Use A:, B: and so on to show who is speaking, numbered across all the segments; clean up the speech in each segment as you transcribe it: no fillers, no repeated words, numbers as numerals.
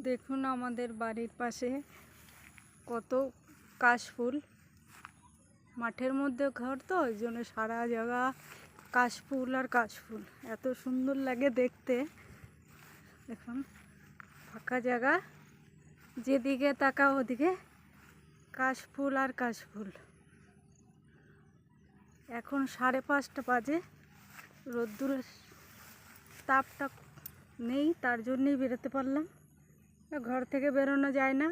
A: দেখুন আমাদের বাড়ির পাশে কত কাশফুল। মাঠের মধ্যে ঘর তো, ওই জন্য সারা জায়গা কাশফুল আর কাশফুল, এত সুন্দর লাগে দেখতে। দেখুন ফাঁকা জায়গা, যেদিকে তাকাও ওদিকে কাশফুল আর কাশফুল। এখন 5:30 বাজে, রোদ্দুরের তাপটা নেই, তার জন্যই বেরোতে পারলাম। ঘর থেকে বেরোনো যায় না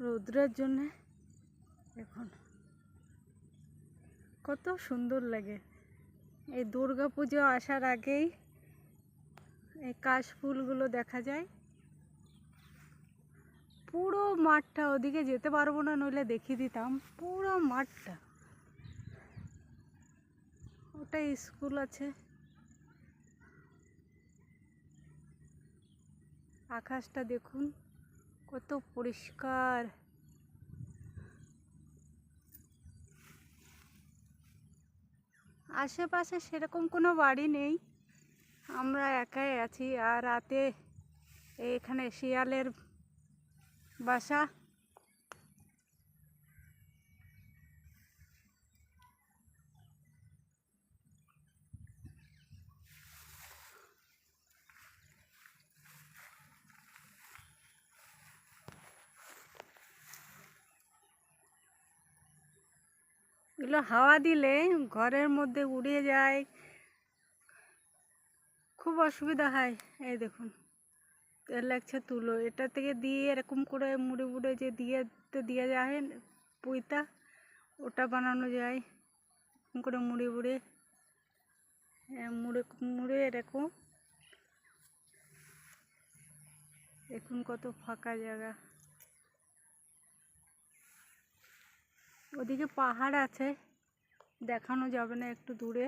A: রৌদ্রের জন্যে। এখন কত সুন্দর লাগে। এই দুর্গা পুজো আসার আগেই এই কাশফুলগুলো দেখা যায়। পুরো মাঠটা, ওদিকে যেতে পারবো না, নইলে দেখিয়ে দিতাম পুরো মাঠটা। ওটা স্কুল আছে। আকাশটা দেখুন কত পরিষ্কার। আশেপাশে সেরকম কোনো বাড়ি নেই, আমরা একাই আছি। আর রাতে এখানে শিয়ালের বাসা। এগুলো হাওয়া দিলে ঘরের মধ্যে উড়ে যায়, খুব অসুবিধা হয়। এই দেখুন তেল লাগছে তুলো, এটা থেকে দিয়ে এরকম করে মুড়ে মুড়ে যে দিয়ে যায় পুইতা, ওটা বানানো যায়। এরকম করে মুড়ে মুড়ে মুড়ে মুড়ে এরকম। দেখুন কত ফাঁকা জায়গা। ওদিকে পাহাড় আছে, দেখানো যাবে না একটু দূরে।